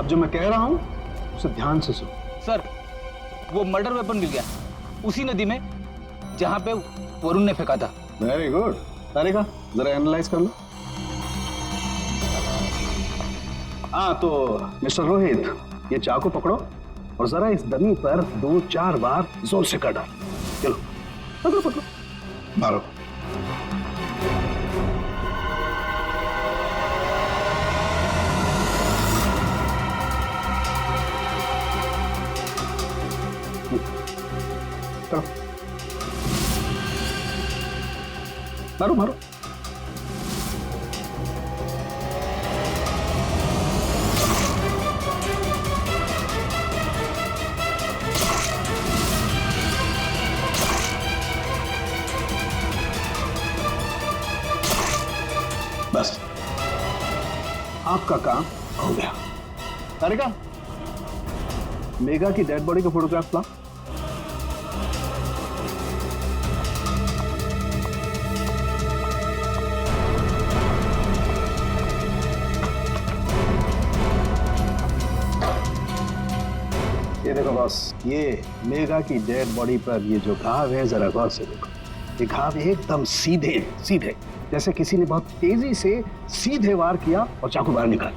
अब जो मैं कह रहा हूं उसे ध्यान से सुन। सर, वो मर्डर वेपन मिल गया उसी नदी में जहां पे वरुण ने फेंका था। Very good. तारिका, जरा एनालाइज कर लो। हाँ तो मिस्टर रोहित, ये चाकू पकड़ो और जरा इस डमी पर 2-4 बार जोर से कर डालो। चलो पकड़ो पकड़ो, मारो। मारो मारो। बस आपका काम हो गया। तारिका, मेघा की डेड बॉडी का फोटोग्राफ ला। ये देखो बॉस, ये मेघा की डेड बॉडी पर ये जो घाव है, जरा गौर से देखो। ये घाव एकदम सीधे सीधे, जैसे किसी ने बहुत तेजी से सीधे वार किया और चाकू बाहर निकाला।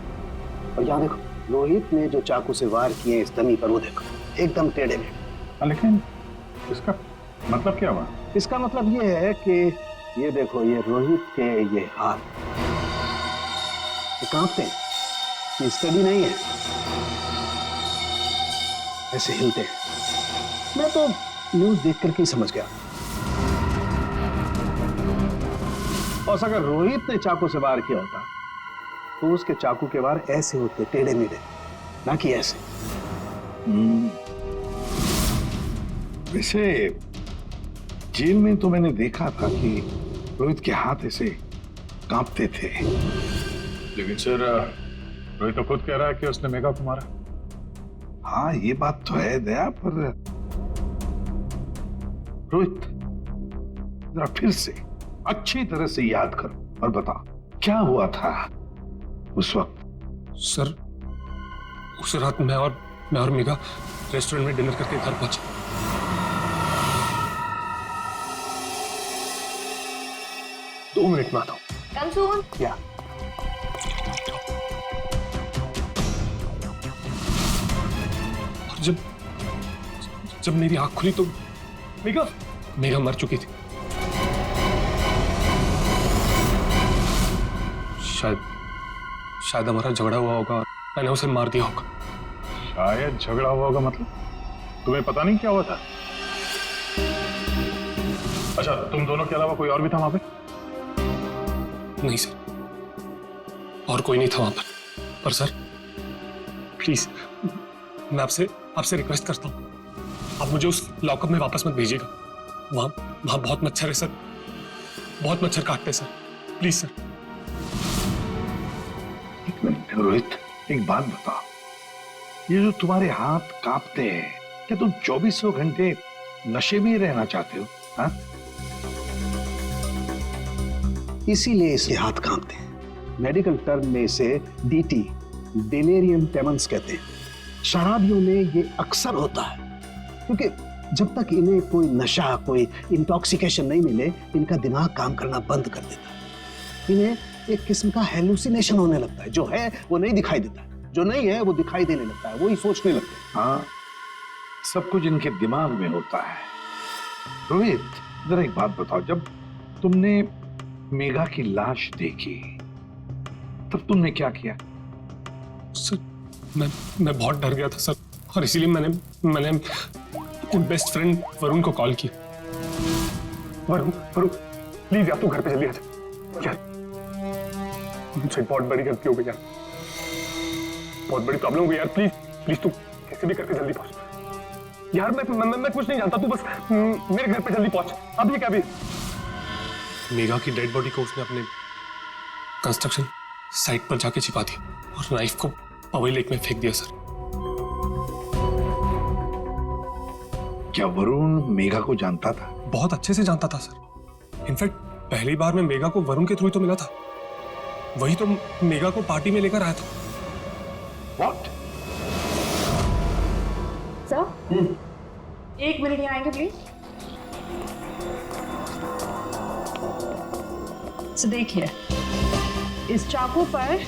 और यहाँ देखो, रोहित ने जो चाकू से वार किए इस डमी पर, वो देखो एकदम टेढ़े मेढ़े। लेकिन इसका मतलब क्या हुआ? इसका मतलब ये है कि ये देखो, ये रोहित के ये हाथ ये कांपते हैं, ये स्टडी नहीं है, ऐसे हिलते हैं। मैं तो न्यूज देख करके ही समझ गया। और अगर रोहित ने चाकू से वार किया होता तो उसके चाकू के वार ऐसे होते, टेढ़े मेढ़े, ना कि ऐसे। वैसे जेल में तो मैंने देखा था कि रोहित के हाथ ऐसे कांपते थे। लेकिन सर, रोहित तो खुद कह रहा है कि उसने मेघा को मारा। हाँ, ये बात तो है दया, पर रोहित जरा फिर से अच्छी तरह से याद करो और बता क्या हुआ था उस वक्त। सर, उस रात मैं और मेघा रेस्टोरेंट में डिनर करके घर पहुंचे। दो मिनट में आता हूं। कम सून। क्या? और जब मेरी आंख खुली तो मेघा मर चुकी थी। शायद हमारा झगड़ा हुआ होगा और मैंने उसे मार दिया होगा। शायद झगड़ा हुआ होगा मतलब? तुम्हें पता नहीं क्या हुआ था? अच्छा, तुम दोनों के अलावा कोई और भी था वहां पे? नहीं सर, और कोई नहीं था वहां पर सर प्लीज, मैं आपसे रिक्वेस्ट करता हूं, आप मुझे उस लॉकअप में वापस मत भेजिएगा। वहां बहुत मच्छर है सर, बहुत मच्छर काटते हैं सर, प्लीज सर। एक मिनट रोहित, एक बात बता, ये जो तुम्हारे हाथ कांपते हैं, क्या तुम 24 घंटे नशे में ही रहना चाहते हो? हाँ, इसीलिए इसके हाथ कांपते हैं। मेडिकल टर्म में इसे डीटी, डिलेरियम ट्रेमेंस कहते हैं। शराबियों में ये अक्सर होता है, क्योंकि जब तक इन्हें कोई नशा, कोई इंटॉक्सिकेशन नहीं मिले, इनका दिमाग काम करना बंद कर देता है। इन्हें एक किस्म का हेलुसिनेशन होने लगता है। जो है वो नहीं दिखाई देता है, जो नहीं है वो दिखाई देने लगता है, वही सोचने लगते हैं। हाँ, सब कुछ इनके दिमाग में होता है। रोहित, जरा एक बात बताओ, जब तुमने मेघा की लाश देखी तब तुमने क्या किया? सर, मैं बहुत डर गया था सर, और इसीलिए मैंने अपने बेस्ट फ्रेंड वरुण को कॉल किया। वरुण प्लीज यार, तू घर पे जल्दी आ जा यार, मुझसे बहुत बड़ी गलती हो गई यार, बहुत बड़ी प्रॉब्लम हो गई यार। प्लीज तू कैसे भी करके जल्दी पहुंच यार। मैं कुछ नहीं जानता, तू बस मेरे घर पे जल्दी पहुंच। अभी क्या? अभी मेघा की डेड बॉडी को उसने अपने कंस्ट्रक्शन साइट पर जाके छिपा दिया और नाइफ को पवई लेक में फेंक दिया सर। क्या वरुण मेघा को जानता था? बहुत अच्छे से जानता था सर। इनफैक्ट पहली बार मैं मेघा को वरुण के थ्रू ही तो मिला था, वही तो मेघा को पार्टी में लेकर आया था। What? एक मिनट यहाँ आएंगे प्लीज। तो देखिए, इस चाकू पर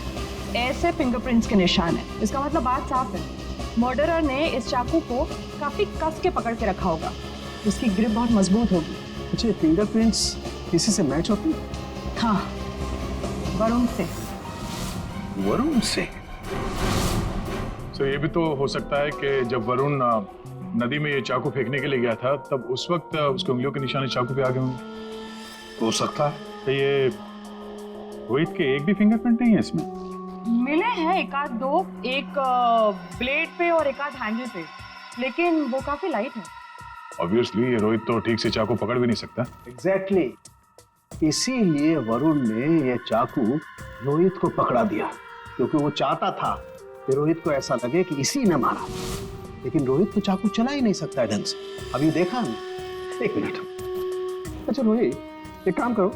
ऐसे फिंगरप्रिंट्स के निशान है। इसका मतलब बात साफ है, मर्डरर ने इस चाकू को काफी कस के पकड़ के रखा होगा। इसकी ग्रिप बहुत मजबूत होगी। अच्छा, फिंगरप्रिंट्स किसी से मैच होती है? हाँ, वरुण से। वरुण से? तो ये भी तो हो सकता है कि जब वरुण नदी में ये चाकू फेंकने के लिए गया था, तब उस वक्त उसकी उंगलियों के निशान चाकू पे आ गए होंगे। हो सकता है। तो ये रोहित के एक भी फिंगरप्रिंट नहीं है इसमें? मिले हैं एक आध दो, एक ब्लेड पे और एक आध हैंडल पे, लेकिन वो काफी लाइट है। ऑब्वियसली ये रोहित तो ठीक से चाकू पकड़ भी नहीं सकता। एग्जैक्टली, इसीलिए वरुण ने ये चाकू रोहित को पकड़ा दिया, क्योंकि वो चाहता था कि रोहित को ऐसा लगे कि इसी ने मारा। लेकिन रोहित तो चाकू चला ही नहीं सकता है ढंग से। अभी देखा ना। एक मिनट। अच्छा रोहित, एक काम करो,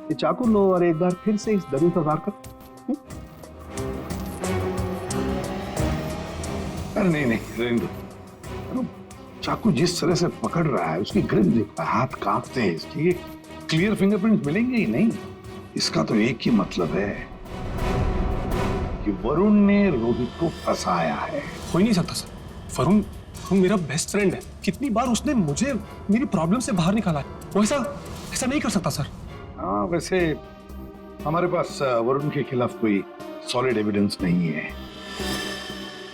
ये चाकू लो और एक बार फिर से इस दरी पर वार करो। अरे नहीं नहीं, रहने दो। चाकू जिस तरह से पकड़ रहा है, उसकी ग्रिप देखो, हाथ कांपते हैं इसके। क्लियर फिंगरप्रिंट मिलेंगे ही नहीं। इसका तो एक ही मतलब है कि वरुण ने रोहित को फंसाया है। हो ही नहीं सकता सर। वरुण मेरा बेस्ट फ्रेंड है। कितनी बार उसने मुझे मेरी प्रॉब्लम से बाहर निकाला है। वो ऐसा नहीं कर सकता सर। हाँ, वैसे हमारे पास वरुण के खिलाफ कोई सॉलिड एविडेंस नहीं है।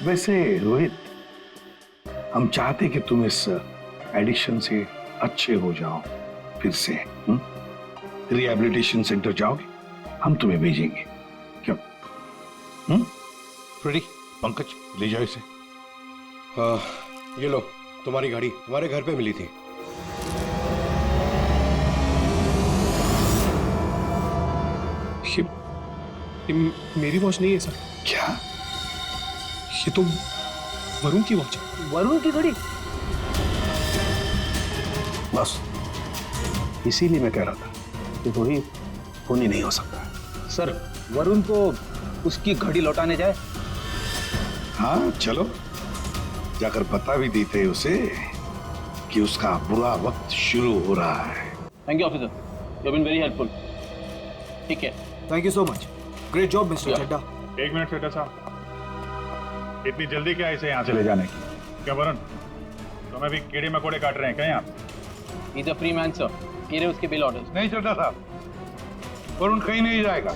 वैसे रोहित, हम चाहते कि तुम इस एडिक्शन से अच्छे हो जाओ, फिर से रिहैबिलिटेशन सेंटर जाओगे, हम तुम्हें भेजेंगे। क्यों? फ्रेडी, पंकज, ले जाओ इसे। ये लो, तुम्हारी गाड़ी तुम्हारे घर पे मिली थी। ये मेरी वॉच नहीं है सर। क्या? ये तो वरुण की वॉच है। वरुण की घड़ी? बस इसीलिए मैं कह रहा था कि रोहित खून ही नहीं हो सकता। सर, वरुण को उसकी घड़ी लौटाने जाए? हाँ चलो, जाकर बता भी देते उसे कि उसका बुरा वक्त शुरू हो रहा है। Thank you officer, you have been very helpful. ठीक है। Thank you so much. Great job mister Chadha. एक मिनट सेठा साहब, इतनी जल्दी क्या इसे यहाँ से ले जाने की? क्या वरुण, तुम्हें भी कीड़े मकोड़े काट रहे हैं क्या यहाँ? He is a free man sir, ये रहे उसके बिल ऑर्डर्स। नहीं चड्ढा साहब, वरुण कहीं नहीं जाएगा।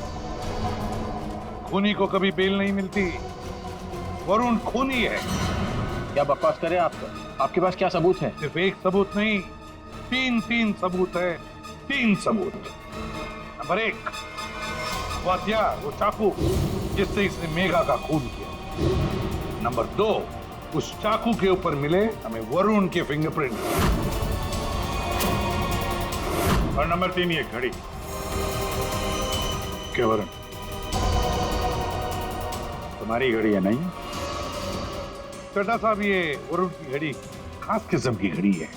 खूनी को कभी बेल नहीं मिलती। वरुण खूनी है। क्या बकवास कर रहे हैं आप सर? आपके पास क्या सबूत है? सिर्फ एक सबूत नहीं, तीन सबूत है। 3 सबूत। नंबर 1, वो हथियार, वो चाकू जिससे इसने मेघा का खून किया। नंबर 2, उस चाकू के ऊपर मिले हमें वरुण के फिंगरप्रिंट। और नंबर 3, ये घड़ी। क्या वरुण, तुम्हारी घड़ी है नहीं? चड्ढा साहब, ये वरुण की घड़ी खास किस्म की घड़ी है।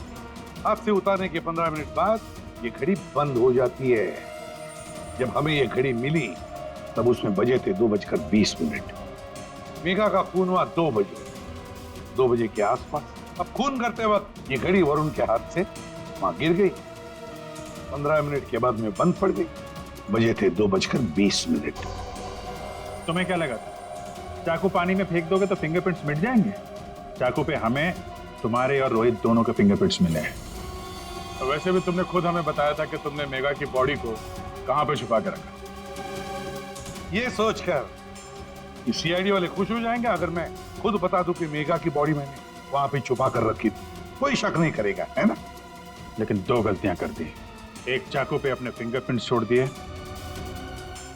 हाथ से उतारने के 15 मिनट बाद ये घड़ी बंद हो जाती है। जब हमें ये घड़ी मिली तब उसमें बजे थे 2:20। मेघा का खून हुआ 2 बजे के आसपास। अब खून करते वक्त ये घड़ी वरुण के हाथ से वहां गिर गई। 15 मिनट के बाद में बंद पड़ गई। बजे थे 2:20। तुम्हें क्या लगा, चाकू पानी में फेंक दोगे तो फिंगरप्रिंट्स मिट जाएंगे? चाकू पे हमें, तुम्हारे और रोहित दोनों के फिंगरप्रिंट्स मिले हैं। तो वैसे भी तुमने खुद हमें बताया था कि तुमने मेघा की बॉडी को कहां पे छुपा के रखा। ये सोचकर कि सीआईडी वाले खुश हो जाएंगे अगर मैं खुद बता दूं कि मेघा की बॉडी मैंने वहां पे छुपा कर रखी थी। कोई शक नहीं करेगा, है ना? लेकिन 2 गलतियां कर दी। एक, चाकू पे अपने फिंगरप्रिंट्स छोड़ दिए।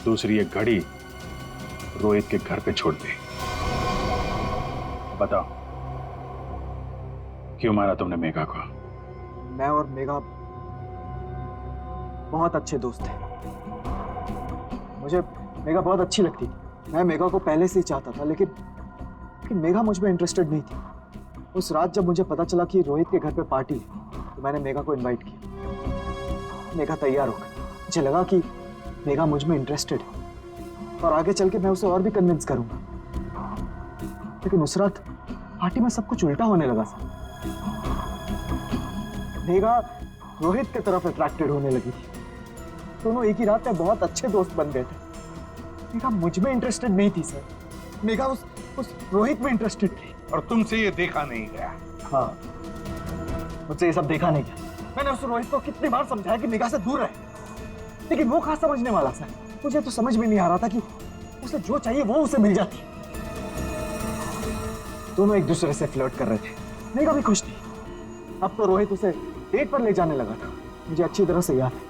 दूसरी, एक घड़ी रोहित के घर पे छोड़ दी। बताओ, क्यों मारा तुमने मेघा को? मैं और मेघा बहुत अच्छे दोस्त थे। मुझे मेघा बहुत अच्छी लगती थी। मैं मेघा को पहले से ही चाहता था, लेकिन मेघा मुझ में इंटरेस्टेड नहीं थी। उस रात जब मुझे पता चला कि रोहित के घर पे पार्टी है, तो मैंने मेघा को इनवाइट किया। मेघा तैयार हो गई। मुझे लगा कि मेघा मुझ में इंटरेस्टेड है और आगे चल के मैं उसे और भी कन्विंस करूंगा। लेकिन उस रात पार्टी में सब कुछ उल्टा होने लगा। मेघा रोहित की तरफ अट्रैक्टेड होने लगी थी। दोनों एक ही रात में बहुत अच्छे दोस्त बन गए थे। मेघा मुझ में इंटरेस्टेड नहीं थी सर। मेघा उस रोहित में इंटरेस्टेड थी। और तुमसे ये देखा नहीं गया। हाँ, मुझसे ये सब देखा नहीं गया। मैंने उस रोहित को कितनी बार समझाया कि मेघा से दूर रहे, लेकिन वो कहाँ समझने वाला सर। मुझे तो समझ में नहीं आ रहा था कि उसे जो चाहिए वो उसे मिल जाती। दोनों एक दूसरे से फ्लर्ट कर रहे थे। मेघा भी खुश थी। अब तो रोहित उसे डेट पर ले जाने लगा था। मुझे अच्छी तरह से याद है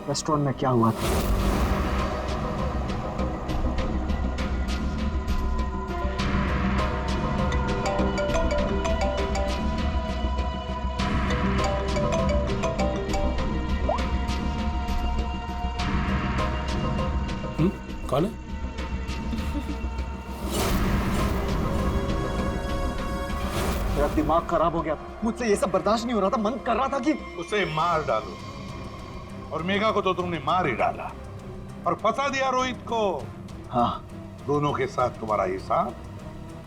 रेस्टोरेंट में क्या हुआ था। कौन है? मेरा दिमाग खराब हो गया। मुझसे ये सब बर्दाश्त नहीं हो रहा था। मन कर रहा था कि उसे मार डालो। और मेघा को तो तुमने मार ही डाला और फंसा दिया रोहित को। हाँ, दोनों के साथ तुम्हारा हिसाब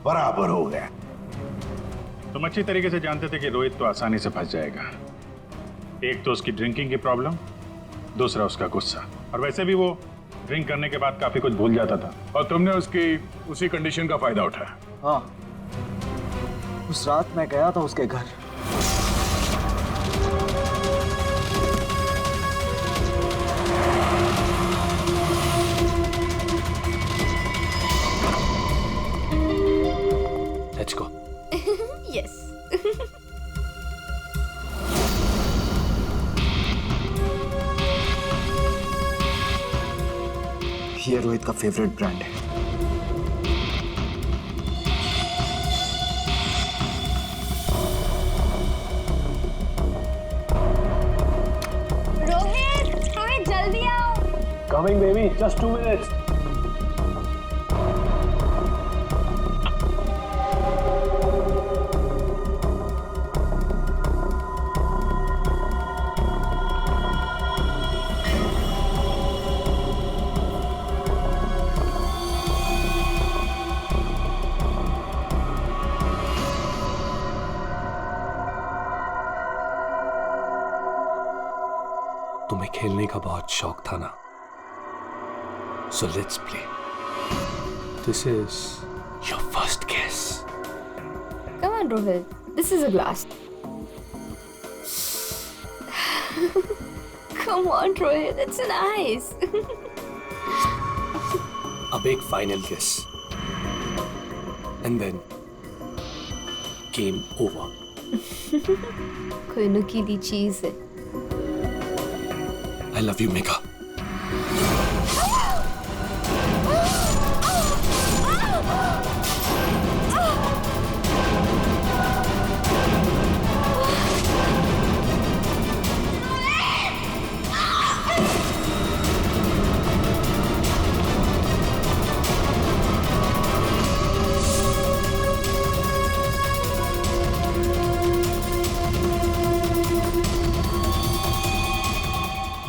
बराबर हो गया। तुम अच्छी तरीके से जानते थे कि रोहित तो आसानी से फंस जाएगा। एक तो उसकी ड्रिंकिंग की प्रॉब्लम, दूसरा उसका गुस्सा। और वैसे भी वो ड्रिंक करने के बाद काफी कुछ भूल जाता था और तुमने उसकी उसी कंडीशन का फायदा उठाया। हाँ, उस रात मैं गया था उसके घर। Let's go. यस। ये रोहित का फेवरेट ब्रांड है। रोहित जल्दी आओ। Coming baby, just 2 minutes. तुम्हें खेलने का बहुत शौक था ना, so let's play. This is your first kiss. Come on, Rohit. This is a glass. Come on, Rohit. It's nice. अब एक final kiss, and then game over. कोई नुकीली चीज है। I love you, Megha.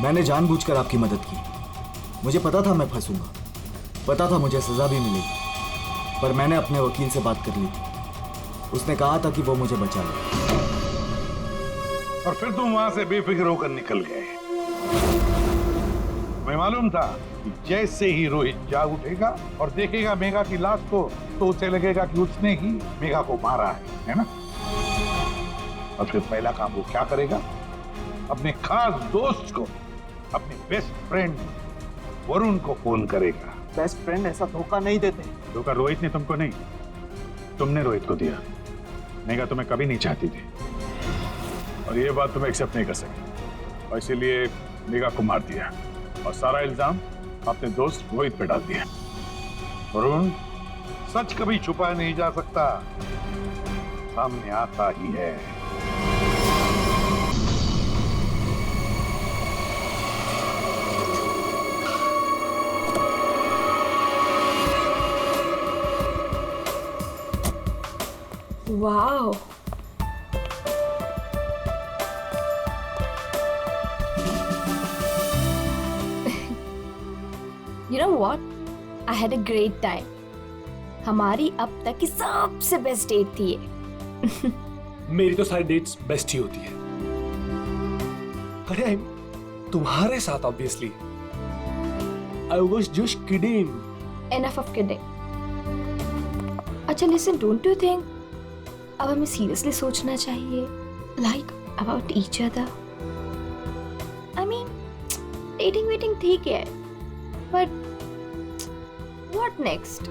मैंने जानबूझकर आपकी मदद की। मुझे पता था मैं फंसूंगा, पता था मुझे सजा भी मिलेगी, पर मैंने अपने वकील से बात कर ली थी। उसने कहा था कि वो मुझे बचा ले। और फिर तुम वहां से बेफिक्र होकर निकल गए। मैं मालूम था कि जैसे ही रोहित जाग उठेगा और देखेगा मेघा की लाश को, तो उसे लगेगा कि उसने ही मेघा को मारा है ना? और फिर पहला काम वो क्या करेगा? अपने खास दोस्त को, अपने बेस्ट फ्रेंड वरुण को फोन करेगा। बेस्ट फ्रेंड ऐसा धोखा नहीं देते। धोखा रोहित ने तुमको नहीं, तुमने रोहित को दिया। मेघा तुम्हें कभी नहीं चाहती थी और ये बात तुम्हें एक्सेप्ट नहीं कर सकी, और इसीलिए मेघा को मार दिया और सारा इल्जाम अपने दोस्त रोहित पे डाल दिया। वरुण, सच कभी छुपाया नहीं जा सकता, सामने आता ही है। Wow. You know what? I had a great time. हमारी अब तक की सबसे बेस्ट डेट थी ये। मेरी तो सारी डेट्स बेस्ट ही होती है। अरे तुम्हारे साथ obviously. I was just kidding. Enough of kidding. अच्छा listen, don't you think अब हमें seriously सोचना चाहिए like about each other? I mean, dating waiting ठीक है, but what next?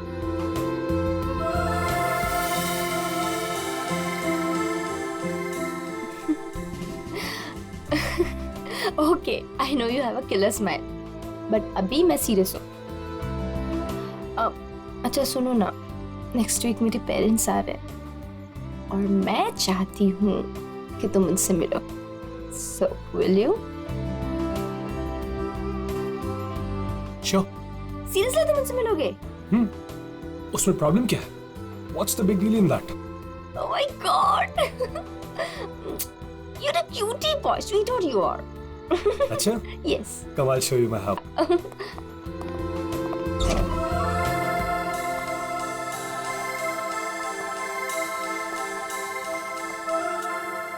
Okay, I know you have a killer smile, but अभी मैं serious हूँ। अच्छा सुनो ना, नेक्स्ट वीक मेरे पेरेंट्स आ रहे हैं और मैं चाहती हूँ कि तुम उनसे मिलो। So will you? Sure. Seriously तुम उनसे मिलोगे? उसमें प्रॉब्लम क्या है? What's the big deal in that? Oh my God! You're a cutie boy, sweetheart you are. अच्छा? Yes. Come, I'll show you my house.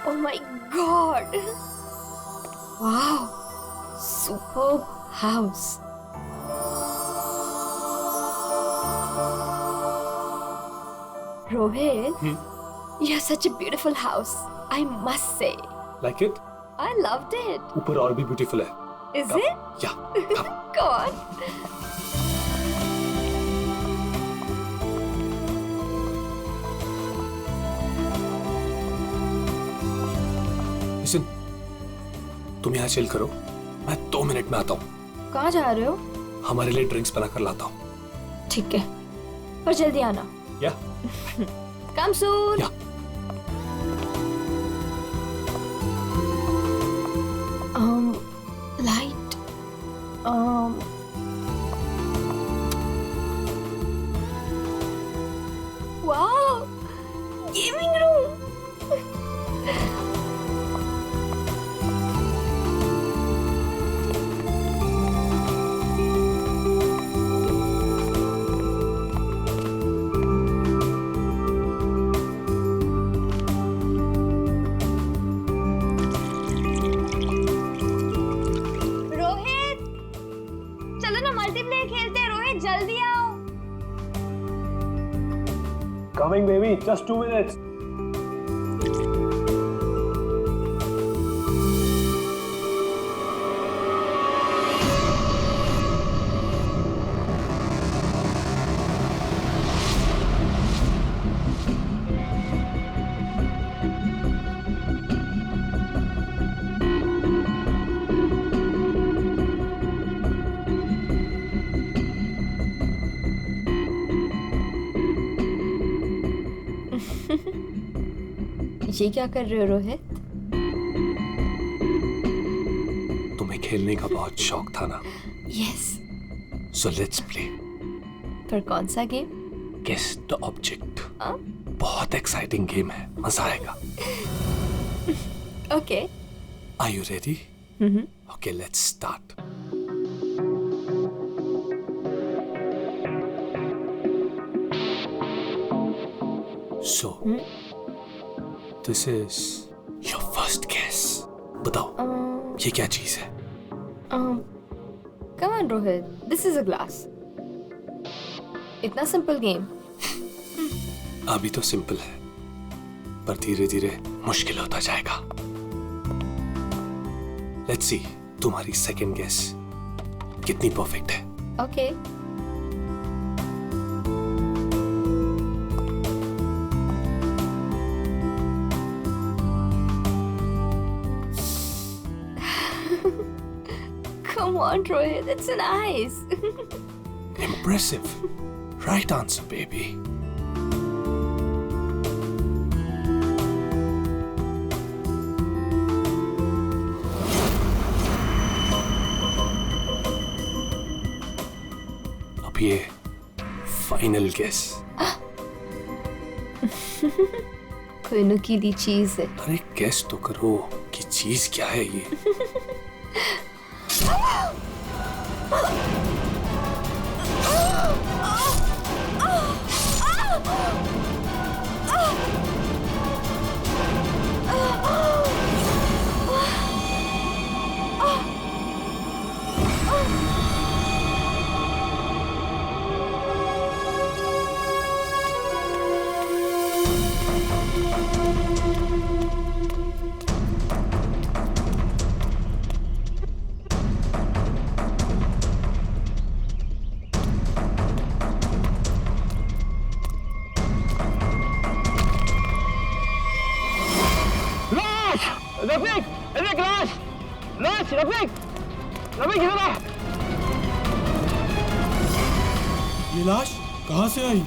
Oh my God! Wow! Superb house. Rohit, you have such a beautiful house. I must say. Like it? I loved it. ऊपर और भी beautiful है. Is it? Yeah. Come. Go on. Listen, तुम यहाँ chill करो, मैं 2 minute में आता हूँ। कहाँ जा रहे हो? हमारे लिए ड्रिंक्स बनाकर लाता हूँ। ठीक है, पर जल्दी आना। Yeah. Come soon. Yeah. Light. Wow, gaming room. Rohit, चलो ना मल्टीप्लेयर खेलते हैं। रोहित जल्दी आओ। Coming, baby. Just 2 minutes. ये क्या कर रहे हो रोहित? तुम्हें खेलने का बहुत शौक था ना? यस। So let's play. पर कौन सा गेम? Guess the object. हाँ? बहुत एक्साइटिंग गेम है, मजा आएगा। Okay. Are you ready? Okay, let's start. So, this is your first guess. बताओ, ये क्या चीज है? Come on Rohit, this is a glass. इतना सिंपल गेम। अभी तो सिंपल है, पर धीरे धीरे मुश्किल होता जाएगा। Let's see, तुम्हारी सेकंड गेस कितनी परफेक्ट है। Okay. Come on, Rohit, it's nice. Impressive. Right answer, baby. अब ये फाइनल गेस। कोई नुकीली चीज है। अरे गेस तो करो कि चीज क्या है ये। रफीक, रफीक लाश, लाश, रफीक, रफीक इधर आ। ये लाश कहाँ से आई?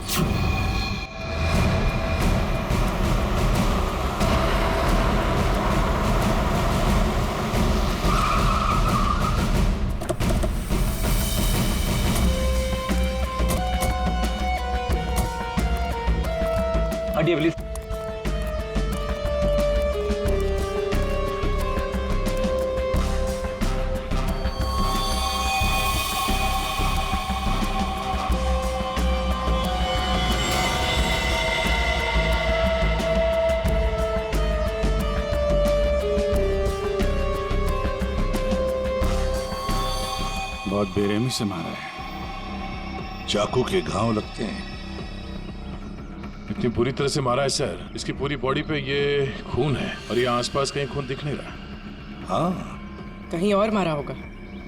हटिए प्लीज। बहुत बेरहमी से मारा है। चाकू के घाव लगते हैं। इतनी बुरी तरह से मारा है सर, इसकी पूरी बॉडी पे ये खून है और ये आसपास कहीं खून दिख नहीं रहा। हाँ, कहीं और मारा होगा।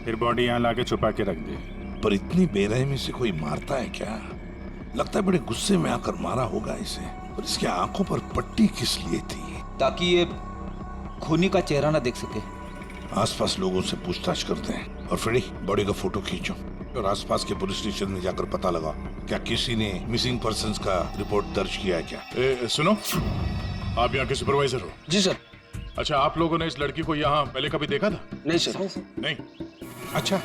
फिर बॉडी यहाँ लाके छुपा के रख दे। पर इतनी बेरहमी से कोई मारता है क्या? लगता है बड़े गुस्से में आकर मारा होगा इसे। और इसके आंखों पर पट्टी किस लिए थी? ताकि ये खूनी का चेहरा ना देख सके। आसपास लोगों से पूछताछ करते हैं। और फ्रेडी, बॉडी का फोटो खींचो और आसपास के पुलिस स्टेशन में जाकर पता लगाओ क्या किसी ने मिसिंग पर्संस का रिपोर्ट दर्ज किया है क्या? सुनो, आप यहाँ के सुपरवाइजर हो? जी सर। अच्छा, आप लोगों ने इस लड़की को यहाँ पहले कभी देखा था? नहीं सर। नहीं। अच्छा,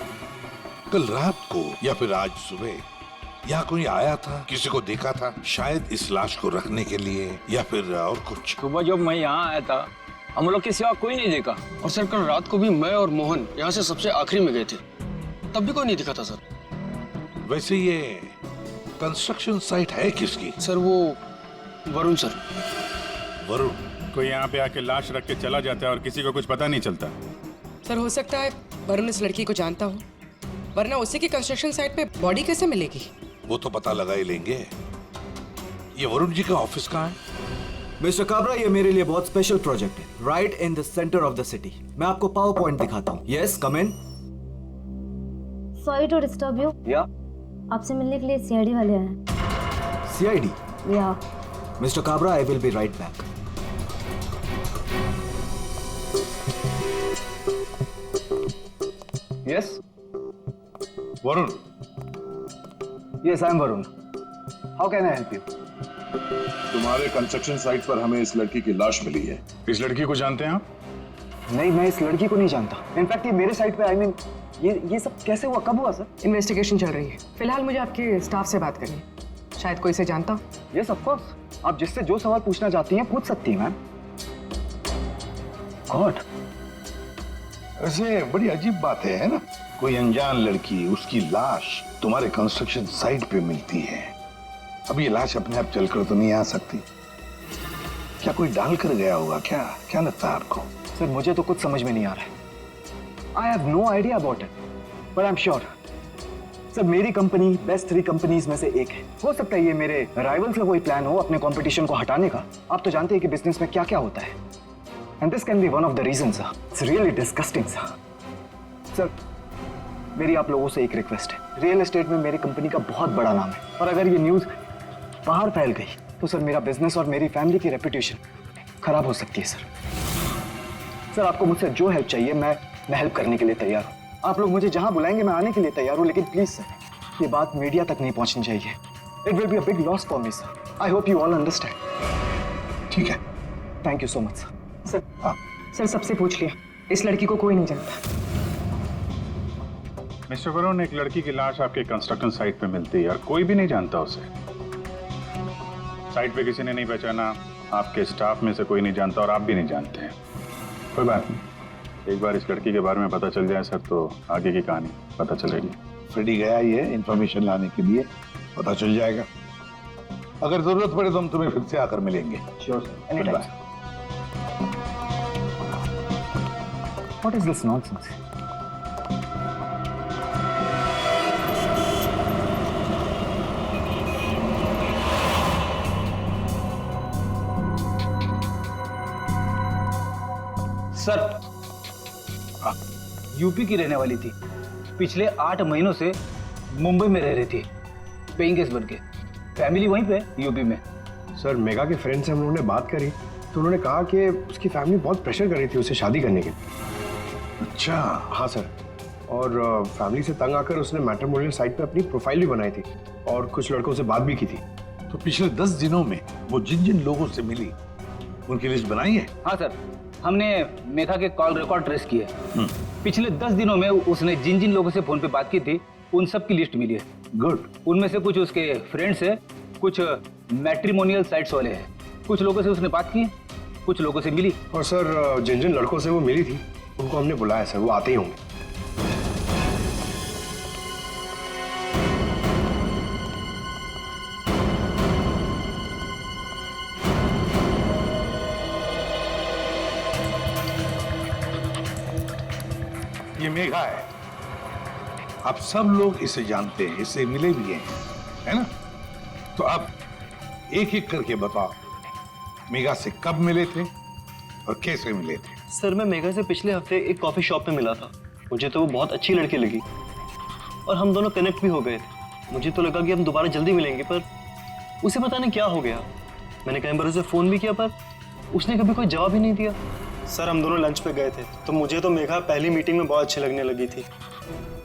कल रात को या फिर आज सुबह यहाँ कोई आया था? किसी को देखा था? शायद इस लाश को रखने के लिए या फिर और कुछ? सुबह जब मैं यहाँ आया था हम लोग के सिवा कोई नहीं देखा। और सर कल रात को भी मैं और मोहन यहाँ से सबसे आखिरी में गए थे, तब भी कोई नहीं दिखा था सर। वैसे ये कंस्ट्रक्शन साइट है किसकी? सर वो वरुण सर। वरुण? कोई यहाँ पे आके लाश रख के चला जाता है और किसी को कुछ पता नहीं चलता। सर हो सकता है वरुण इस लड़की को जानता हो, वरना उसी की कंस्ट्रक्शन साइट पे बॉडी कैसे मिलेगी? वो तो पता लगा ही लेंगे। ये वरुण जी का ऑफिस कहाँ है? मिस्टर काबरा, ये मेरे लिए बहुत स्पेशल प्रोजेक्ट है, right in the centre of the city. मैं आपको पावर पॉइंट दिखाता हूँ। Yes, come in. Sorry to disturb you. या आपसे मिलने के लिए सीआईडी वाले आए हैं। सीआईडी? या mister Kabra, I will be right back. Yes Varun? Yes, I am Varun. How can I help you? तुम्हारे कंस्ट्रक्शन साइट पर हमें इस लड़की की लाश मिली है। इस लड़की को जानते हैं आप? नहीं, मैं इस लड़की को नहीं जानता। इनफैक्ट ये मेरे साइट पे, आई मीन ये सब कैसे हुआ, कब हुआ सर? इन्वेस्टिगेशन चल रही है। फिलहाल मुझे आपके स्टाफ से बात करनी है, शायद कोई इसे जानता हो। यस ऑफ कोर्स, आप जिससे जो सवाल पूछना चाहती हैं पूछ सकती हैं मैम। गॉड, वैसे बड़ी अजीब बात है ना? कोई अनजान लड़की, उसकी लाश तुम्हारे कंस्ट्रक्शन साइट पे मिलती है। अब ये लाश अपने आप चलकर तो नहीं आ सकती। क्या कोई डाल कर गया होगा? क्या लगता है आपको? सर मुझे तो कुछ समझ में नहीं आ रहा है। I have no idea about it, but I am sure sir मेरी कंपनी बेस्ट 3 कंपनीज में से एक है। हो सकता है ये मेरे राइवल्स का कोई प्लान हो अपने कंपटीशन को हटाने का। आप तो जानते हैं कि बिजनेस में क्या क्या होता है, and this can be one of the reason sir. It's really disgusting sir. मेरी आप लोगों से एक रिक्वेस्ट है, रियल एस्टेट में मेरी कंपनी का बहुत बड़ा नाम है, और अगर ये न्यूज बाहर फैल गई तो सर मेरा बिजनेस और मेरी फैमिली की रेपुटेशन खराब हो सकती है सर। आपको मुझसे जो हेल्प चाहिए मैं हेल्प करने के लिए तैयार हूँ। आप लोग मुझे जहां बुलाएंगे मैं आने के लिए तैयार हूँ, लेकिन प्लीज सर ये बात मीडिया तक नहीं पहुंचनी चाहिए। It will be a big loss for me sir. I hope you all understand. ठीक है, thank you so much sir. Sir सबसे पूछ लिया, इस लड़की को कोई नहीं जानता। मिस्टर वरुण, एक लड़की की लाश आपके कंस्ट्रक्शन साइट पे मिलती है और कोई भी नहीं जानता उसे। साइट पे किसी ने नहीं पहचाना, आपके स्टाफ में से कोई नहीं जानता और आप भी नहीं जानते हैं। कोई बात नहीं, एक बार इस लड़की के बारे में पता चल जाए सर तो आगे की कहानी पता चलेगी। फ्रेडी गया ही है इंफॉर्मेशन लाने के लिए, पता चल जाएगा। अगर जरूरत पड़े तो हम तुम्हें फिर से आकर मिलेंगे। Sure sir, any time. What is this nonsense? Sir, UP की रहने वाली थी, पिछले 8 महीनों से मुंबई में रह रही थी, पेइंग गेस्ट बन के। फैमिली वहीं पे यूपी में। सर मेगा के फ्रेंड से हम लोगों ने बात करी, तो उन्होंने कहा कि उसकी फैमिली बहुत प्रेशर कर रही थी उसे शादी करने के लिए। अच्छा, हाँ सर, और फैमिली से तंग आकर उसने मैट्रिमोनियल साइट पे अपनी प्रोफाइल भी बनाई थी और कुछ लड़कों से बात भी की थी। तो पिछले 10 दिनों में वो जिन जिन लोगों से मिली उनकी लिस्ट बनाई है? हाँ सर, हमने मेघा के कॉल रिकॉर्ड ट्रेस किए। पिछले 10 दिनों में उसने जिन जिन लोगों से फोन पे बात की थी उन सब की लिस्ट मिली है। गुड। उनमें से कुछ उसके फ्रेंड्स है, कुछ मैट्रिमोनियल साइट्स वाले हैं, कुछ लोगों से उसने बात की, कुछ लोगों से मिली। और सर जिन जिन लड़कों से वो मिली थी उनको हमने बुलाया सर, वो आते ही होंगे। ये मेघा है, आप सब लोग इसे जानते हैं, इससे मिले भी हैं, है ना? तो अब एक एक करके बताओ, मेघा से कब मिले थे और कैसे मिले थे? सर मैं मेघा से पिछले हफ्ते एक कॉफी शॉप में मिला था। मुझे तो वो बहुत अच्छी लड़की लगी और हम दोनों कनेक्ट भी हो गए थे। मुझे तो लगा कि हम दोबारा जल्दी मिलेंगे, पर उसे पता नहीं क्या हो गया। मैंने कई बार उसे फोन भी किया पर उसने कभी कोई जवाब ही नहीं दिया। सर हम दोनों लंच पे गए थे तो मुझे तो मेघा पहली मीटिंग में बहुत अच्छी लगने लगी थी,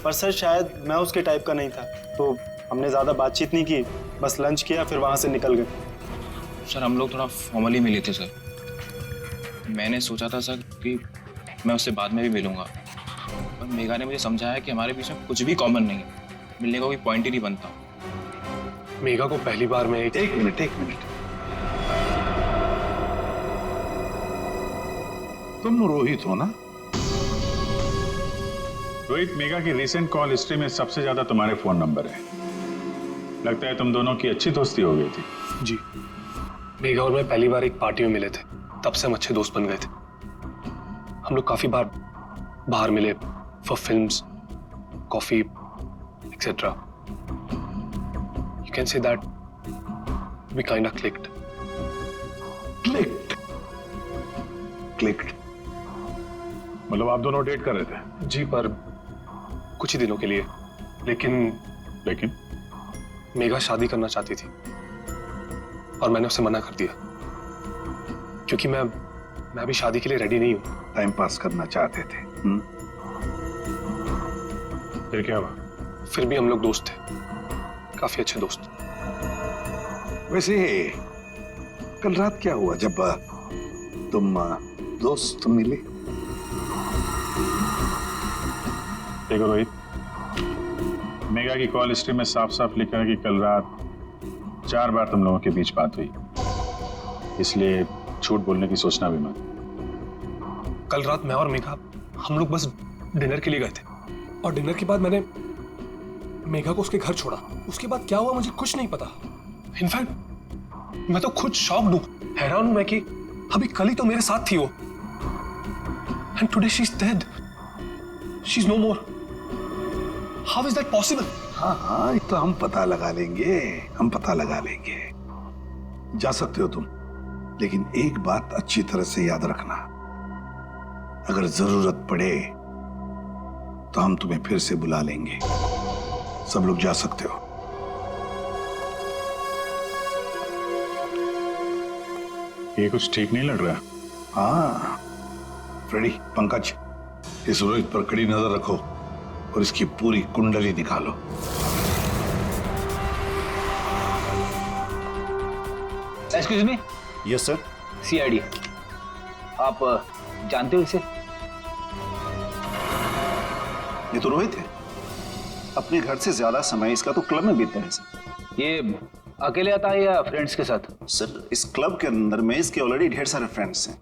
पर सर शायद मैं उसके टाइप का नहीं था, तो हमने ज़्यादा बातचीत नहीं की, बस लंच किया फिर वहाँ से निकल गए। सर हम लोग थोड़ा फॉर्मली मिले थे सर। मैंने सोचा था सर कि मैं उससे बाद में भी मिलूंगा, पर मेघा ने मुझे समझाया कि हमारे बीच में कुछ भी कॉमन नहीं है, मिलने का कोई पॉइंट ही नहीं बनता। मेघा को पहली बार में एक मिनट तुम रोहित हो ना? रोहित, मेघा की रिसेंट कॉल हिस्ट्री में सबसे ज्यादा तुम्हारे फोन नंबर है। लगता है तुम दोनों की अच्छी दोस्ती हो गई थी। जी, मेघा और मैं पहली बार एक पार्टी में मिले थे, तब से हम अच्छे दोस्त बन गए थे। हम लोग काफी बार बाहर मिले for films, coffee etcetera. You can say that we kind of clicked. मतलब आप दोनों डेट कर रहे थे? जी, पर कुछ ही दिनों के लिए। लेकिन मेघा शादी करना चाहती थी और मैंने उसे मना कर दिया, क्योंकि मैं भी शादी के लिए रेडी नहीं हूं। टाइम पास करना चाहते थे। फिर क्या हुआ? फिर भी हम लोग दोस्त थे, काफी अच्छे दोस्त। वैसे कल रात क्या हुआ जब तुम दोस्त मिले? देखो रोहित, मेघा की कॉल हिस्ट्री में साफ साफ लिखा है कि कल रात 4 बार तुम लोगों के बीच बात हुई, इसलिए झूठ बोलने की सोचना भी मत। कल रात मैं और मेघा हम लोग बस डिनर के लिए गए थे और डिनर के बाद मैंने मेघा को उसके घर छोड़ा। उसके बाद क्या हुआ मुझे कुछ नहीं पता। इनफैक्ट मैं तो खुद शॉक्ड हूं, हैरान हूं मैं कि अभी कल ही तो मेरे साथ थी वो, and today she is dead, she is no more. How is that possible? हाँ, तो हम पता लगा लेंगे। जा सकते हो तुम, लेकिन एक बात अच्छी तरह से याद रखना, अगर जरूरत पड़े तो हम तुम्हें फिर से बुला लेंगे। सब लोग जा सकते हो। ये कुछ ठीक नहीं लग रहा। हाँ फ्रेडी, पंकज, इस रोहित पर कड़ी नजर रखो और इसकी पूरी कुंडली निकालो। Excuse me. Yes sir. CID, आप जानते हो इसे? ये तो रोहित है, अपने घर से ज्यादा समय इसका तो क्लब में बीतता है सर। ये अकेले आता है या फ्रेंड्स के साथ? सर इस क्लब के अंदर में इसके ऑलरेडी ढेर सारे फ्रेंड्स हैं।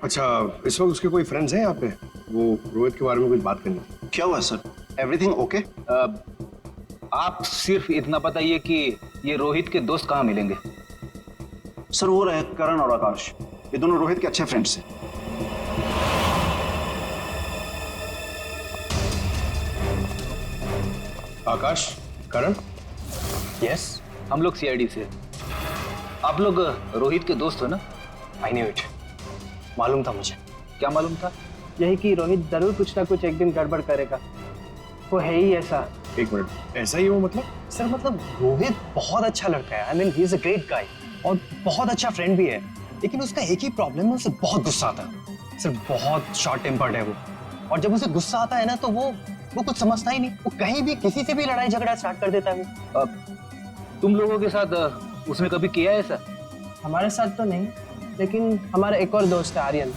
अच्छा, इस वक्त उसके कोई फ्रेंड्स हैं यहाँ पे? वो रोहित के बारे में कुछ बात करनी थी। क्या हुआ सर? Everything okay? आप सिर्फ इतना बताइए कि ये रोहित के दोस्त कहाँ मिलेंगे। सर वो रहे करण और आकाश, ये दोनों रोहित के अच्छे फ्रेंड्स हैं। आकाश, करण? यस, हम लोग सीआईडी से। आप लोग रोहित के दोस्त हो ना? आई न्यू इट, मालूम था मुझे। क्या मालूम था? यही कि रोहित जरूर कुछ ना कुछ एक दिन गड़बड़ करेगा, वो है ही ऐसा। एक मिनट, ऐसा ही वो मतलब? सर मतलब रोहित बहुत अच्छा लड़का है, I mean he is a great guy और बहुत अच्छा फ्रेंड भी है। लेकिन उसका एक ही प्रॉब्लम है, उसे बहुत गुस्सा आता है सर, बहुत शॉर्ट टेम्पर्ड है वो। और जब उसे गुस्सा आता है ना तो वो कुछ समझता ही नहीं, वो कहीं भी किसी से भी लड़ाई झगड़ा स्टार्ट कर देता है। तुम लोगों के साथ उसने कभी किया है ऐसा? हमारे साथ तो नहीं, लेकिन हमारा एक और दोस्त है आर्यन,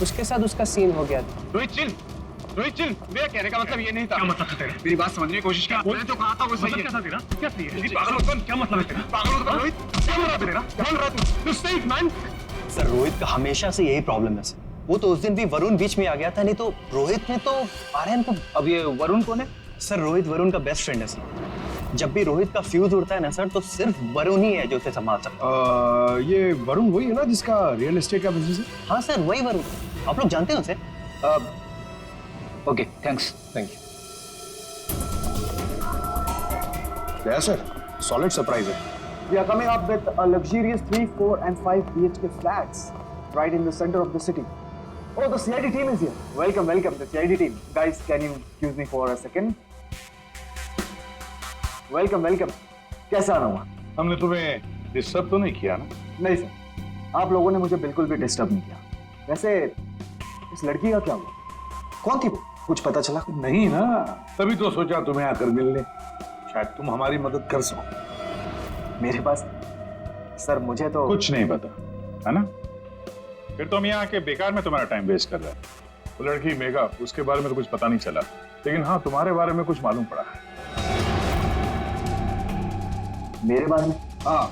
उसके साथ उसका सीन हो गया था। रोहित चिल, मेरा कहने का मतलब ये नहीं था। क्या मतलब था तेरा? मेरी बात समझने की कोशिश कर। मैंने तो कहा था वो सही है। क्या था तेरा? क्या सही है? पागल हो कौन? क्या मतलब है तेरा? पागल हो कौन? रोहित क्या बोल रहा है तेरा? बोल रहा तू से इट मैन। सर रोहित का हमेशा से यही प्रॉब्लम है सर, वो तो उस दिन भी वरुण बीच में आ गया था, नहीं तो रोहित ने तो आर्यन को। अब ये वरुण कौन है? सर रोहित वरुण का बेस्ट फ्रेंड है सर, जब भी रोहित का फ्यूज उड़ता है ना सर तो सिर्फ वरुण ही है जो उसे संभाल सकता है। ये वरुण वही है ना जिसका रियल एस्टेट का बिजनेस है? हाँ सर वही वरुण, आप लोग जानते हैं उसे? Okay thanks. Thank you. Yeah, sir. Solid surprise. We are coming up with a luxurious 3, 4 and 5 BHK flats right in the center of the city. Oh, the CID team is here. Welcome, the CID team. Guys, can you excuse me for a second? Welcome. कैसा आना हुआ? हमने तुम्हें disturb तो नहीं किया ना? नहीं सर, आप लोगों ने मुझे बिल्कुल भी डिस्टर्ब नहीं किया। वैसे इस लड़की का क्या हुआ? कौन थी वो? कुछ पता चला? नहीं ना, तभी तो सोचा तुम्हें आकर मिलने, शायद तुम हमारी मदद कर सको। मेरे पास सर मुझे तो कुछ नहीं पता है ना, फिर तो हम यहाँ आके बेकार में तुम्हारा टाइम वेस्ट कर रहे हैं। वो लड़की मेघा, उसके बारे में तो कुछ पता नहीं चला, लेकिन हाँ तुम्हारे बारे में कुछ मालूम पड़ा है। मेरे बारे में? हाँ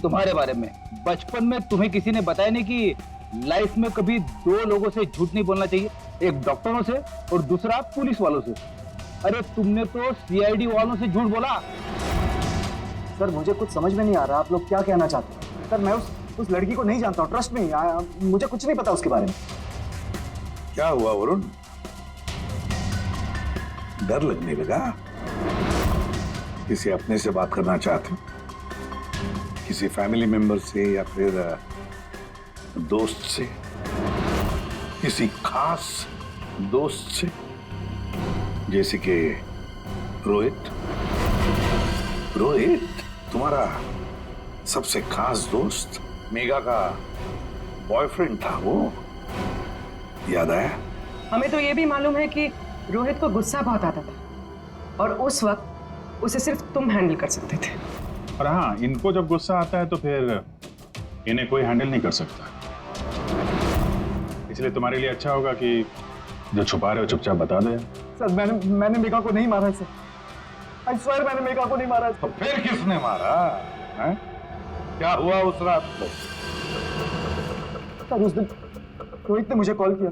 तुम्हारे बारे में। बचपन में तुम्हें किसी ने बताया नहीं कि लाइफ में कभी 2 लोगों से झूठ नहीं बोलना चाहिए, एक डॉक्टरों से और दूसरा पुलिस वालों से। अरे तुमने तो सीआईडी वालों से झूठ बोला। सर मुझे कुछ समझ में नहीं आ रहा, आप लोग क्या कहना चाहते हैं? सर मैं उस लड़की को नहीं जानता हूँ, ट्रस्ट में नहीं, मुझे कुछ नहीं पता उसके बारे में। क्या हुआ वरुण, डर लगने लगा? किसी अपने से बात करना चाहते हो, किसी फैमिली मेंबर से या फिर दोस्त से, किसी खास दोस्त से, जैसे कि रोहित? तुम्हारा सबसे खास दोस्त मेघा का बॉयफ्रेंड था वो, याद आया? हमें तो ये भी मालूम है कि रोहित को गुस्सा बहुत आता था और उस वक्त उसे सिर्फ तुम हैंडल कर सकते थे। और हाँ, इनको जब गुस्सा आता है तो फिर इन्हें कोई हैंडल नहीं कर सकता, इसलिए तुम्हारे लिए अच्छा होगा कि जो छुपा रहे हो चुपचाप बता दो। सर मैंने मेघा को नहीं मारा है सर, आई स्वेयर मैंने मेघा को नहीं मारा है। तो फिर किसने मारा है? क्या हुआ उस रात को? सर उस दिन रोहित ने मुझे कॉल किया,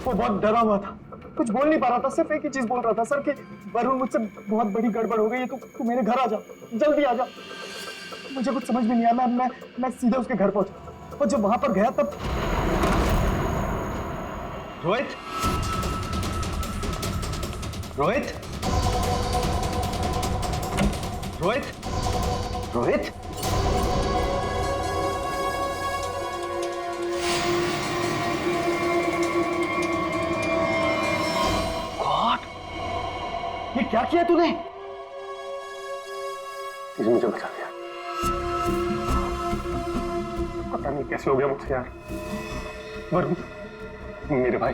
वो बहुत डरा हुआ था, कुछ बोल नहीं पा रहा था, सिर्फ एक ही चीज बोल रहा था सर कि वरुण मुझसे बहुत बड़ी गड़बड़ हो गई है, तू मेरे घर आ जा, जल्दी आ जा। मुझे कुछ समझ में नहीं आया, मैं सीधे उसके घर पहुंचा और जब वहां पर गया तब रोहित रोहित रोहित रोहित गॉड, ये क्या किया तूने? तुझे मुझे बचा दिया, पता नहीं कैसे हो गया मुझसे यार। वरुण मेरे भाई,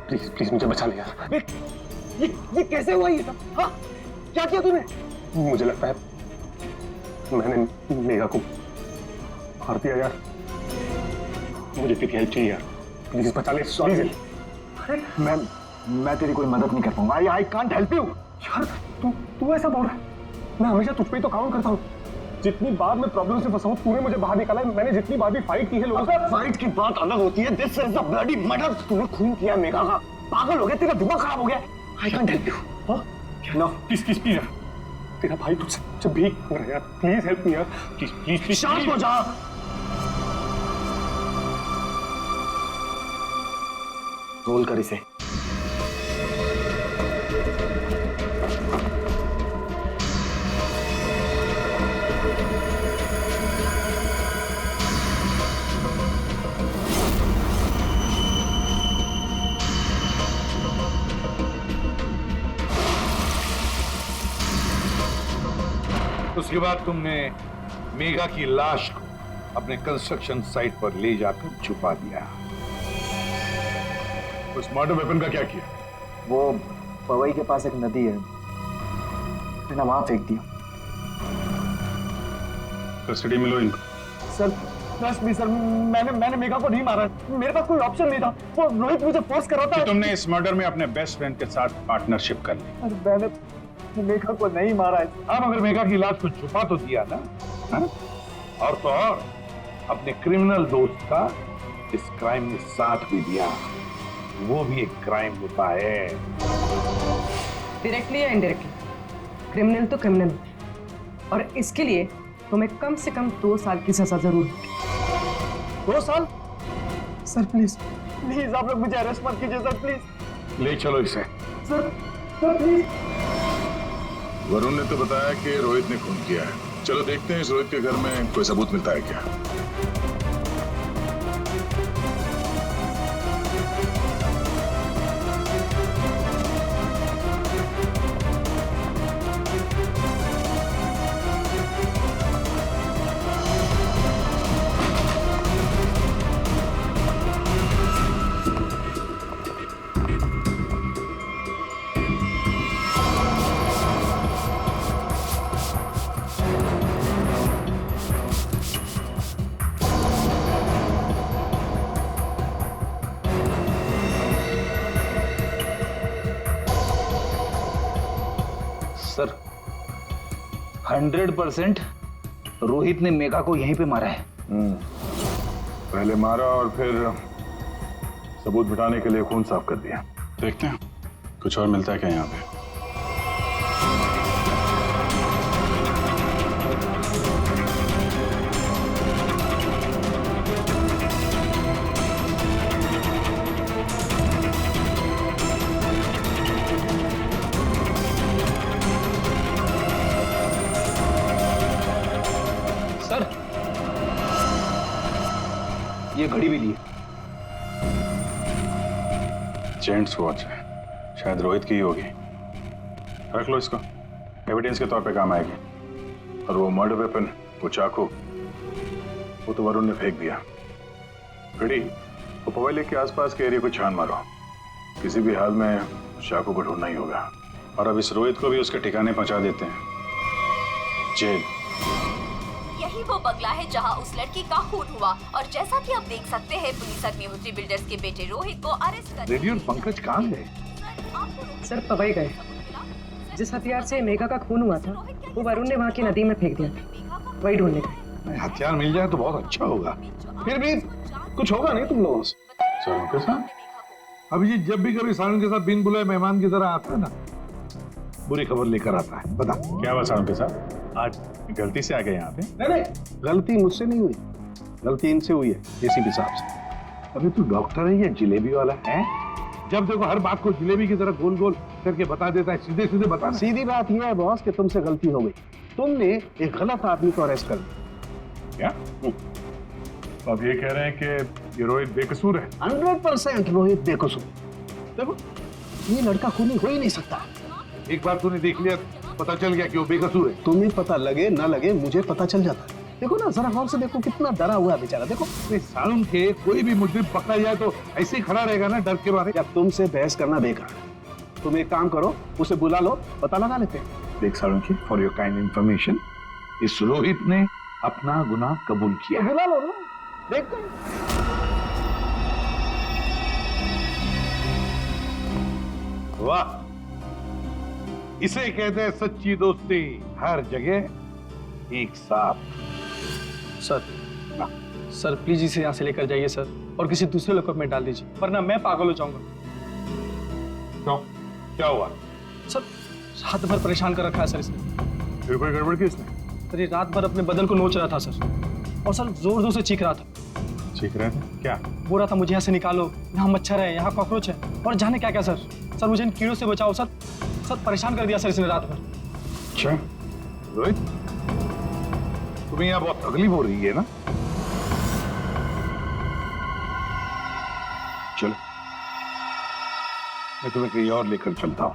प्लीज मुझे बचा ले यार। ये कैसे हुआ ये सब? हाँ क्या किया तूने? मुझे लगता है मैंने मेघा को मार दिया यार, मुझे तेरी हेल्प चाहिए यार, प्लीज बचा ले। प्लीज। अरे मैं तेरी कोई मदद नहीं कर पाऊंगा, आई कांट हेल्प यू। यार तू ऐसा बोल रहा है? मैं हमेशा तुझ पे ही तो काम करता हूँ, जितनी बार मैं प्रॉब्लम से फंसा हूँ तूने मुझे बाहर निकाला है, मैंने जितनी बार भी फाइट की है लोगों से। फाइट की बात अलग होती है, this is a bloody murder. तूने खून किया मेघा का, पागल हो गया, तेरा दिमाग खराब हो गया। I can't help you. No please यार, तेरा भाई तुझसे भीख मांग रहा है यार, प्लीज हेल्प मी यार, प्लीज। शांत हो जा। रोल कर इसे। उसके बाद तुमने मेघा की लाश को अपने कंस्ट्रक्शन साइट पर ले जाकर छुपा दिया। उस मर्डर वेपन का क्या किया? वो पवई के पास एक नदी है, मैंने वहां फेंक दिया। कस्टडी में लो इनको। सर ट्रस्ट मी सर, मैंने मेघा को नहीं मारा, मेरे पास कोई ऑप्शन नहीं था। वो रोहित मुझे फोर्स कर रहा था। तुमने इस मर्डर में अपने बेस्ट फ्रेंड के साथ पार्टनरशिप कर ली। अरे मैंने मेघा को नहीं मारा है। अब अगर मेघा की लाश को छुपा तो दिया ना, हा? और तो और अपने क्रिमिनल दोस्त का इस क्राइम में साथ भी दिया, वो भी एक क्राइम होता है। डायरेक्टली या इनडायरेक्टली, क्रिमिनल तो क्रिमिनल, और इसके लिए तुम्हें कम से कम 2 साल की सजा जरूर होगी। 2 साल? सर प्लीज प्लीज आप लोग मुझे अरेस्ट मत कीजिए सर, प्लीज। ले चलो इसे। Sir please. वरुण ने तो बताया कि रोहित ने खून किया है। चलो देखते हैं इस रोहित के घर में कोई सबूत मिलता है क्या। सर 100% रोहित ने मेघा को यहीं पे मारा है। पहले मारा और फिर सबूत मिटाने के लिए खून साफ कर दिया। देखते हैं कुछ और मिलता है क्या यहाँ पे। ये घड़ी भी ली है। जेंट्स वॉच है, शायद रोहित की ही होगी। रख लो इसको, एविडेंस के तौर पे काम आएगी। और वो मर्डर वेपन, वो चाकू, वो तो वरुण ने फेंक दिया। घड़ी वो पवई लेक के आसपास के एरिया को छान मारो, किसी भी हाल में चाकू को ढूंढना ही होगा। और अब इस रोहित को भी उसके ठिकाने पहुंचा देते हैं, जेल। यही वो बंगला है जहां उस लड़की का खून हुआ, और जैसा कि आप देख सकते हैं पुलिस अग्निहोत्री बिल्डर्स के बेटे रोहित को अरेस्ट कर। रेडी और पंकज कहाँ गए? सर पवई गए। जिस हथियार से मेघा का खून हुआ था वो वरुण ने वहाँ की नदी में फेंक दिया था, वही ढूंढने गए। हथियार मिल जाए तो बहुत अच्छा होगा। फिर भी कुछ होगा नहीं तुम लोगों से? सारुण के साथ अभिजीत जब भी कभी सारुण के साथ बिन बुलाए मेहमान की तरह आता है ना, बुरी खबर लेकर आता है। बता क्या हुआ सारुण के साथ? आज गलती से आ गए यहाँ पे? नहीं, गलती मुझसे नहीं हुई, गलती इनसे हुई है एसीपी साहब से। अभी तू डॉक्टर है या जिलेबी वाला है? जब देखो हर बात को जिलेबी की तरह गोल गोल करके बता देता है, सीधे सीधे बता। सीधी बात यह है बॉस कि तुमसे गलती हो गई, तुमने एक गलत आदमी को अरेस्ट कर लिया। क्या? तो अब ये कह रहे हैं कि ये रोहित बेकसूर है? 100% रोहित बेकसूर। देखो ये लड़का खूनी हो ही नहीं सकता। एक बार तूने देख लिया, पता चल गया कि वो बेकसूर है। तुम्हें पता लगे ना लगे, मुझे पता चल जाता है। देखो ना जरा गौर से देखो, कितना डरा हुआ है बेचारा। देखो सारुण के कोई भी मुजरिम पकड़ा जाए तो ऐसे ही खड़ा रहेगा ना, डर के मारे। या तुमसे बहस करना बेकार है। तुम एक काम करो, उसे बुला लो, पता लगा लेते हैं। देख सारुण की, फॉर योर काइंड इंफॉर्मेशन, इस रोहित ने अपना गुनाह कबूल किया। बुला लो ना, देखते हैं। वाह, इसे कहते हैं सच्ची दोस्ती, हर जगह एक साथ। सर प्लीज इसे यहाँ से लेकर जाइए सर, और किसी दूसरे लॉकअप में डाल दीजिए, वरना मैं पागल हो जाऊंगा। क्यों? क्या हुआ? सर रात भर परेशान कर रखा है सर इसने। फिर कोई गड़बड़ किसने? सर ये रात भर अपने बदन को नोच रहा था सर, और सर जोर जोर से चीख रहा था। चीख रहे थे? क्या? बोल रहा था मुझे यहाँ से निकालो, यहाँ मच्छर है, यहाँ कॉकरोच है, और जाने क्या क्या सर। सर मुझे इन कीड़ों से बचाओ सर। सर परेशान कर दिया सर इसने रात भर। अच्छा रोहित, तुम्हें यहाँ बहुत तकलीफ हो रही है ना? चलो मैं तुम्हें कहीं और लेकर चलता हूं।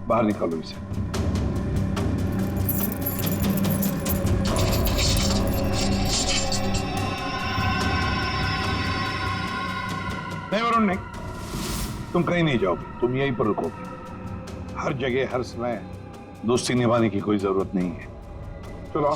बाहर निकालो इसे। नहीं वरुण नहीं, तुम कहीं नहीं जाओगे, तुम यहीं पर रुकोगे। हर जगह हर समय दोस्ती निभाने की कोई जरूरत नहीं है। चलो